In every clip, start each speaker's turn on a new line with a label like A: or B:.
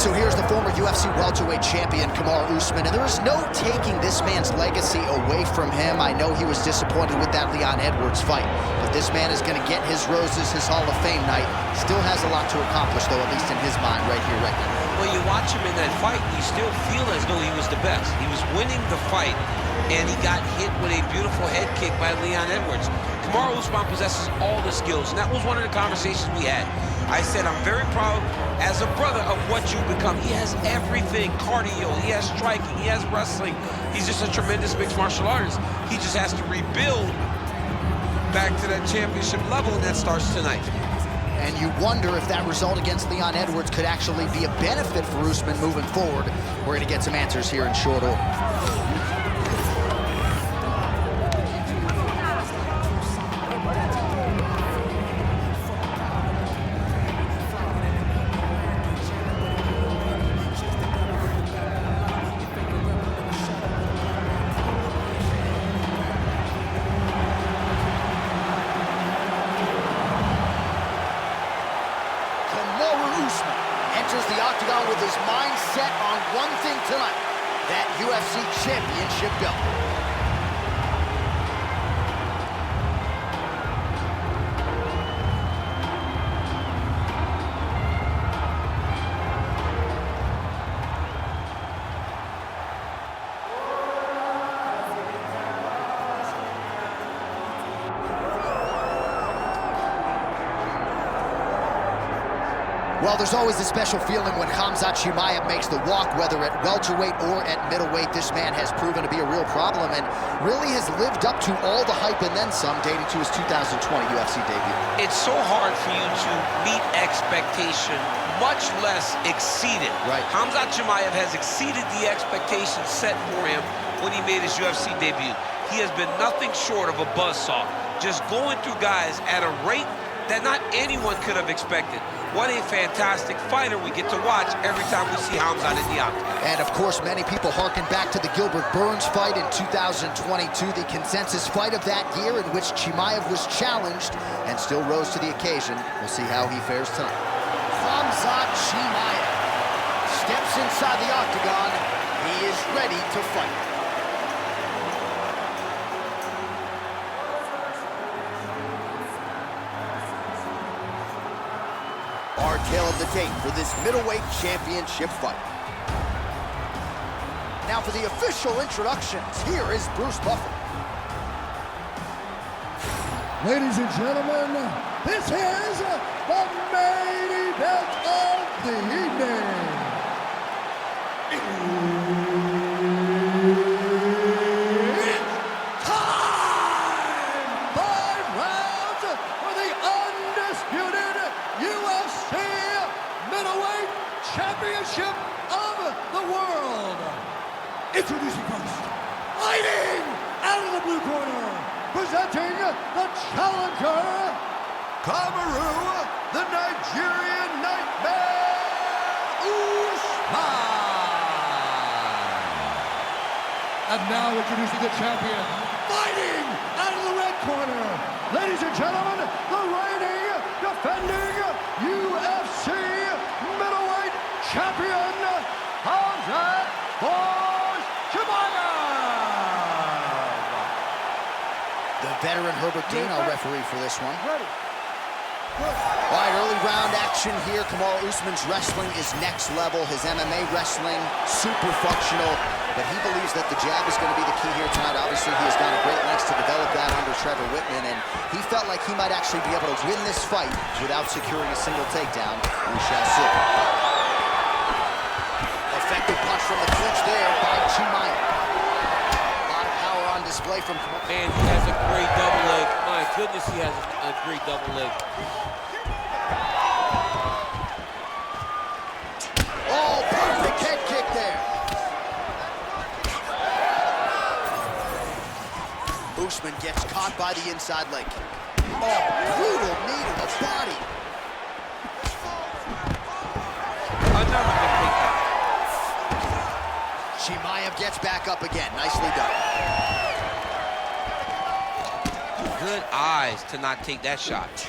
A: So here's the former UFC welterweight champion, Kamaru Usman, and there is no taking this man's legacy away from him. I know he was disappointed with that Leon Edwards fight, but this man is going to get his roses, his Hall of Fame night. Still has a lot to accomplish, though, at least in his mind, right here, right now.
B: Well, you watch him in that fight, you still feel as though he was the best. He was winning the fight, and he got hit with a beautiful head kick by Leon Edwards. Kamaru Usman possesses all the skills, and that was one of the conversations we had. I said, I'm very proud as a brother of what you've become. He has everything, cardio, he has striking, he has wrestling. He's just a tremendous mixed martial artist. He just has to rebuild back to that championship level, and that starts tonight.
A: And you wonder if that result against Leon Edwards could actually be a benefit for Usman moving forward. We're going to get some answers here in short order. Enters the octagon with his mind set on one thing tonight, that UFC championship belt. Well, there's always a special feeling when Khamzat Chimaev makes the walk, whether at welterweight or at middleweight. This man has proven to be a real problem and really has lived up to all the hype and then some, dating to his 2020 UFC debut.
B: It's so hard for you to meet expectation, much less exceed it.
A: Right.
B: Khamzat Chimaev has exceeded the expectations set for him when he made his UFC debut. He has been nothing short of a buzzsaw, just going through guys at a rate that not anyone could have expected. What a fantastic fighter we get to watch every time we see Khamzat in the octagon.
A: And of course, many people harken back to the Gilbert Burns fight in 2022, the consensus fight of that year in which Chimaev was challenged and still rose to the occasion. We'll see how he fares tonight. Khamzat Chimaev steps inside the octagon. He is ready to fight. Our tale of the tape for this middleweight championship fight. Now for the official introductions, here is Bruce Buffer.
C: Ladies and gentlemen, this is the main event of the evening. It's time! 5 rounds for the undisputed UFC middleweight championship of the world. Introducing first, fighting out of the blue corner, presenting the challenger, Kamaru, the Nigerian Nightmare, Usman. And now introducing the champion, fighting out of the red corner, ladies and gentlemen, the reigning, defending UFC middleweight champion, Khamzat Chimaev.
A: The veteran Herbert Dean, our referee for this one. All right, early round action here. Kamaru Usman's wrestling is next level. His MMA wrestling, super functional. But he believes that the jab is going to be the key here tonight. Obviously, he has gone to great lengths to develop that under Trevor Whitman, and he felt like he might actually be able to win this fight without securing a single takedown. We shall see. Effective punch from the clinch there by Chimaev. A lot of power on display from Kamaru.
B: Man, he has a great double leg. My goodness, he has a great double leg.
A: Oh, perfect head kick there. Usman gets caught by the inside leg kick. Oh, brutal knee to the body.
B: Another good takedown.
A: Chimaev gets back up again. Nicely done.
B: Good eyes to not take that shot.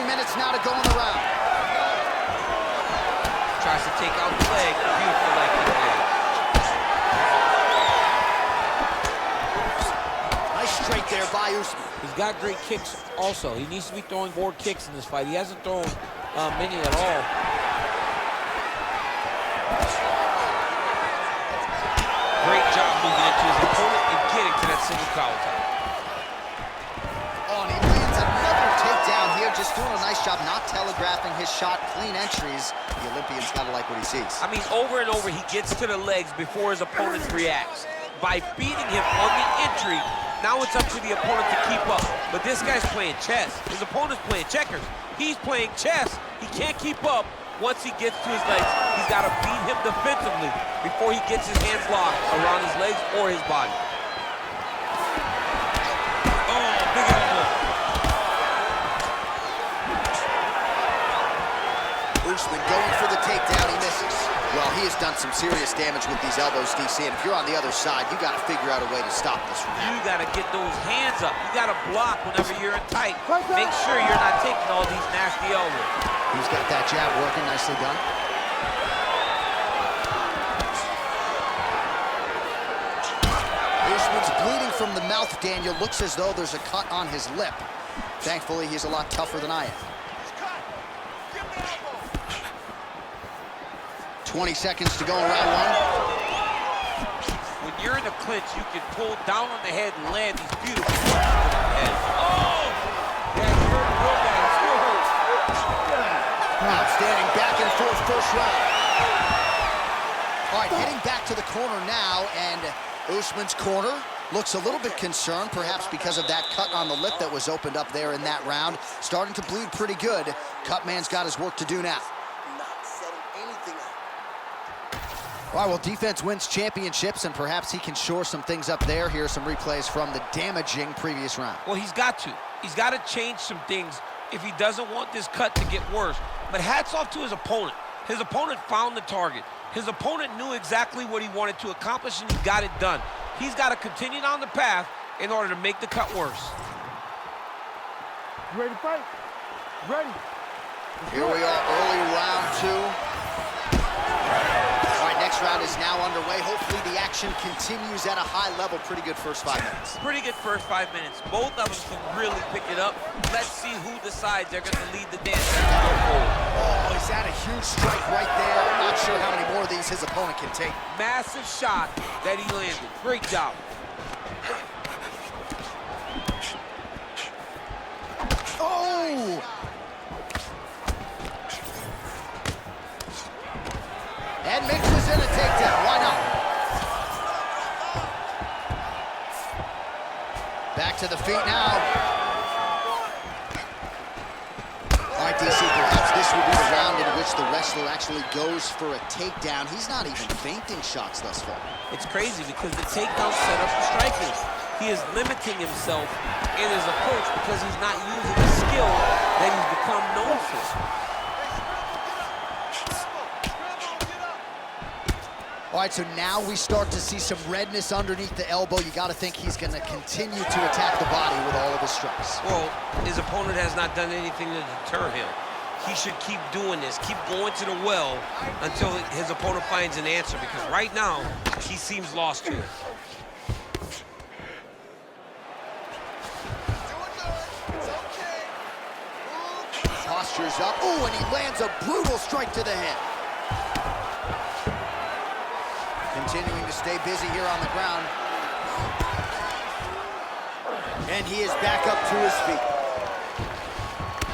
A: minutes now to go in the round.
B: Tries to take out the leg. Beautiful leg kick there.
A: Nice straight there by Usman.
B: He's got great kicks also. He needs to be throwing more kicks in this fight. He hasn't thrown many at all. Great job moving into his opponent and getting to that single collar tie.
A: Oh, and he lands another takedown here, just doing a nice job not telegraphing his shot. Clean entries. The Olympian's gotta like what he sees.
B: I mean, over and over, he gets to the legs before his opponent reacts. By beating him on the entry, now it's up to the opponent to keep up. But this guy's playing chess. His opponent's playing checkers. He's playing chess. He can't keep up. Once he gets to his legs, he's got to beat him defensively before he gets his hands locked around his legs or his body. Oh, big elbow.
A: Usman going for the takedown, he misses. Well, he has done some serious damage with these elbows, DC, and if you're on the other side, you got to figure out a way to stop this from happening.
B: You got to get those hands up. You got to block whenever you're in tight. Make sure you're not taking all these nasty elbows.
A: He's got that jab working, nicely done. Usman's bleeding from the mouth, Daniel. Looks as though there's a cut on his lip. Thankfully, he's a lot tougher than I am. 20 seconds to go in round one.
B: When you're in a clinch, you can pull down on the head and land these beautiful punches on the head. Oh! Yeah, you heard it real bad. It still hurts.
A: Outstanding back and forth first round. All right, heading back to the corner now, and Usman's corner looks a little bit concerned, perhaps because of that cut on the lip that was opened up there in that round. Starting to bleed pretty good. Cutman's got his work to do now. All right, well, defense wins championships, and perhaps he can shore some things up there. Here are some replays from the damaging previous round.
B: Well, he's got to. He's got to change some things if he doesn't want this cut to get worse. But hats off to his opponent. His opponent found the target. His opponent knew exactly what he wanted to accomplish, and he got it done. He's got to continue down the path in order to make the cut worse.
C: You ready to fight? Ready.
A: Here we are, early round two. All right, next round is now underway. Hopefully the action continues at a high level. Pretty good first 5 minutes.
B: Pretty good first 5 minutes. Both of them can really pick it up. Let's see who decides they're going to lead the dance as we go forward.
A: Oh, is that a huge strike right there? I'm not sure how many more of these his opponent can take.
B: Massive shot that he landed. Great job.
A: Oh! And mixes in a takedown. Why not? Back to the feet now. All right, DC, perhaps this will be the round in which the wrestler actually goes for a takedown. He's not even feinting shots thus far.
B: It's crazy because the takedown set up the striking. He is limiting himself in his approach because he's not using the skill that he's become known for.
A: All right, so now we start to see some redness underneath the elbow. You got to think he's going to continue to attack the body with all of his strikes.
B: Well, his opponent has not done anything to deter him. He should keep doing this, keep going to the well until his opponent finds an answer, because right now, he seems lost to it.
A: Posture's up. Oh, and he lands a brutal strike to the head. Continuing to stay busy here on the ground. And he is back up to his feet.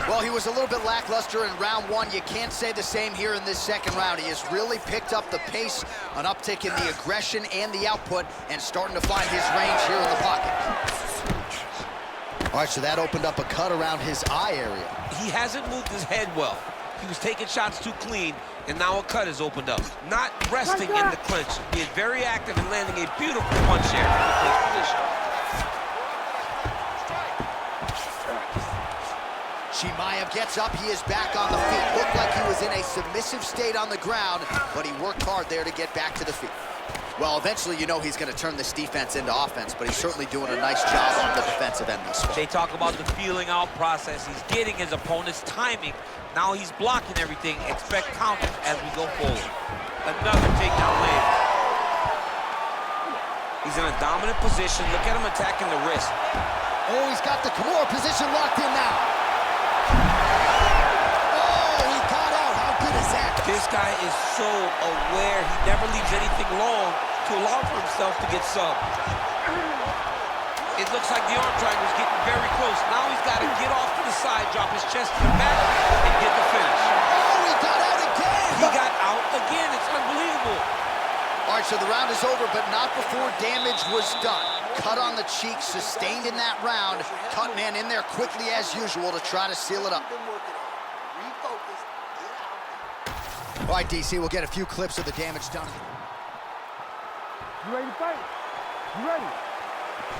A: Well, he was a little bit lackluster in round one. You can't say the same here in this second round. He has really picked up the pace, an uptick in the aggression and the output, and starting to find his range here in the pocket. All right, so that opened up a cut around his eye area.
B: He hasn't moved his head well. He was taking shots too clean, and now a cut has opened up. Not resting in the clinch, being very active and landing a beautiful punch there from the clinch position.
A: Chimaev gets up, he is back on the feet. Looked like he was in a submissive state on the ground, but he worked hard there to get back to the feet. Well, eventually, you know he's going to turn this defense into offense, but he's certainly doing a nice job on the defensive end this fight.
B: They talk about the feeling out process. He's getting his opponent's timing. Now he's blocking everything. Expect counters as we go forward. Another takedown landed. He's in a dominant position. Look at him attacking the wrist.
A: Oh, he's got the Kamaru position locked in now. Oh, he got out. How good is that?
B: This guy is so aware. He never leaves anything long to allow for himself to get subbed. It looks like the arm triangle is getting very close. Now he's got to get off to the side, drop his chest to the back, and get the finish.
A: Oh, he got out again.
B: He got out again. It's unbelievable.
A: All right, so the round is over, but not before damage was done. Cut on the cheek, sustained in that round. Cut man in there quickly as usual to try to seal it up. All right, DC, we'll get a few clips of the damage done.
C: You ready to fight? You ready?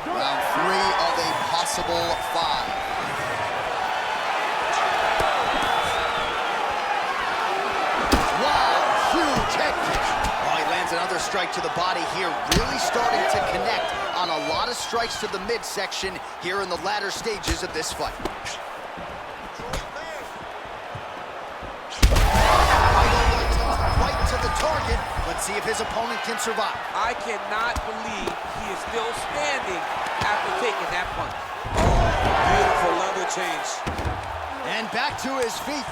A: Round 3 of a possible 5. Wow, huge head kick. Oh, he lands another strike to the body here, really starting to connect on a lot of strikes to the midsection here in the latter stages of this fight. Right to the target. Let's see if his opponent can survive.
B: I cannot believe he is still standing after taking that punch. Beautiful level change.
A: And back to his feet.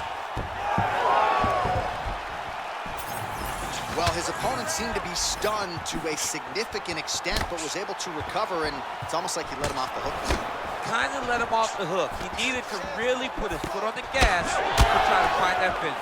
A: Well, his opponent seemed to be stunned to a significant extent, but was able to recover, and it's almost like he let him off the hook.
B: Kind of let him off the hook. He needed to really put his foot on the gas to try to find that finish.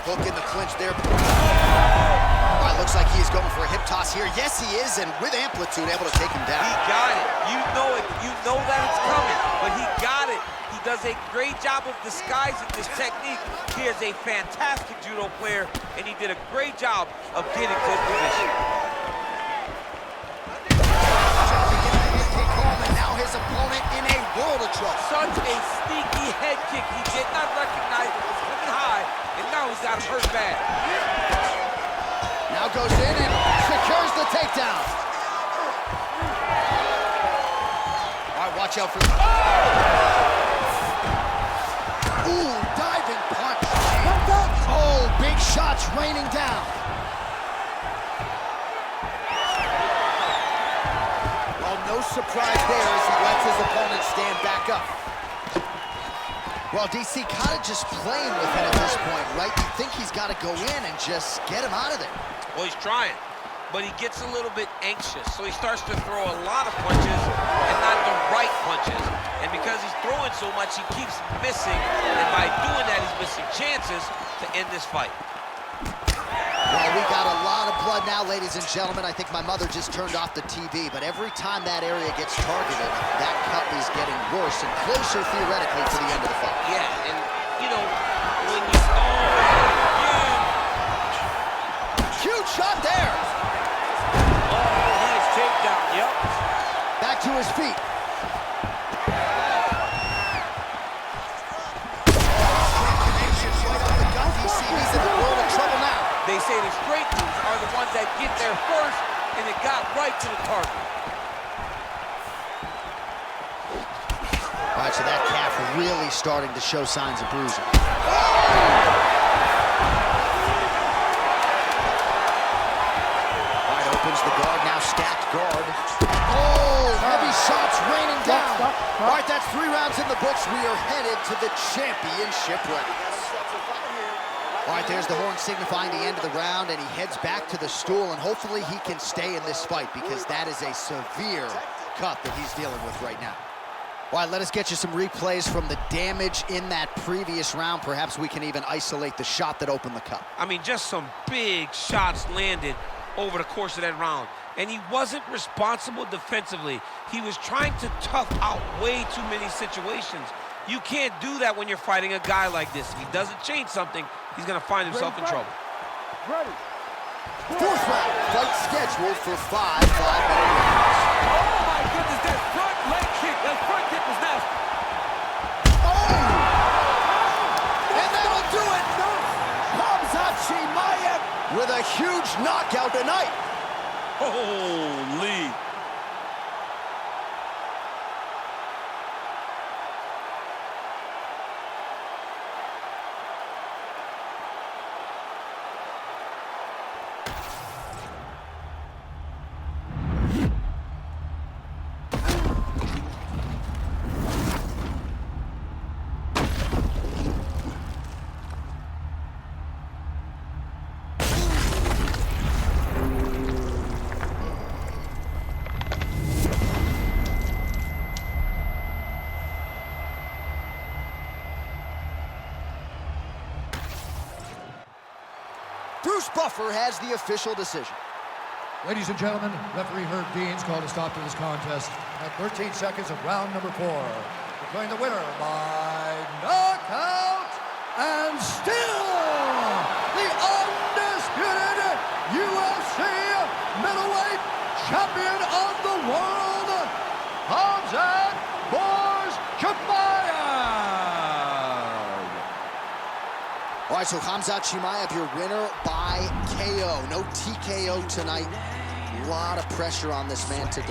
A: Hook in the clinch there. All right, looks like he's going for a hip toss here. Yes, he is, and with amplitude, able to take him down.
B: He got it. You know it. You know that it's coming, but he got it. He does a great job of disguising this technique. He is a fantastic judo player, and he did a great job of getting to his position.
A: And now his opponent in a world of trouble.
B: Such a sneaky head kick. He did not recognize it was coming high, and now he's got him hurt bad.
A: Now goes in and secures the takedown. All right, watch out for... Ooh, diving punch. Oh, big shots raining down. Well, no surprise there as he lets his opponent stand back up. Well, DC kind of just playing with it at this point, right? You think he's got to go in and just get him out of there.
B: Well, he's trying, but he gets a little bit anxious, so he starts to throw a lot of punches and not the right punches. And because he's throwing so much, he keeps missing, and by doing that, he's missing chances to end this fight.
A: Well, we got a lot of blood now, ladies and gentlemen. I think my mother just turned off the TV, but every time that area gets targeted, that cut is getting worse and closer, theoretically, to the end of the fight.
B: Yeah, and, you know, when you...
A: Huge shot there!
B: Oh, nice takedown, yep.
A: Back to his feet. He's in the world of trouble now.
B: They say the straight moves are the ones that get there first, and it got right to the target.
A: All right, so that calf really starting to show signs of bruising. All right, opens the guard, now stacked guard. Oh, heavy shots raining down. All right, that's 3 rounds in the books. We are headed to the championship round. All right, there's the horn signifying the end of the round, and he heads back to the stool, and hopefully he can stay in this fight because that is a severe cut that he's dealing with right now. All right, let us get you some replays from the damage in that previous round. Perhaps we can even isolate the shot that opened the cut.
B: I mean, just some big shots landed over the course of that round, and he wasn't responsible defensively. He was trying to tough out way too many situations. You can't do that when you're fighting a guy like this. If he doesn't change something, he's going to find himself in trouble.
C: Ready.
A: 4th round, fight scheduled for 5 5-minute rounds.
B: Oh, my goodness, that front leg kick, that front kick was nasty.
A: Oh! And that'll do it! Khamzat Chimaev with a huge knockout tonight.
B: Holy.
A: Bruce Buffer has the official decision.
C: Ladies and gentlemen, referee Herb Dean's called a stop to this contest at 13 seconds of round number 4. Declaring the winner by knockout and still the undisputed UFC middleweight champion of the world, Khamzat Chimaev.
A: All right, so Khamzat Chimaev, your winner by KO. No TKO tonight. A lot of pressure on this man to